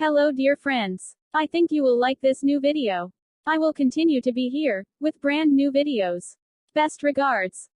Hello dear friends. I think you will like this new video. I will continue to be here, with brand new videos. Best regards.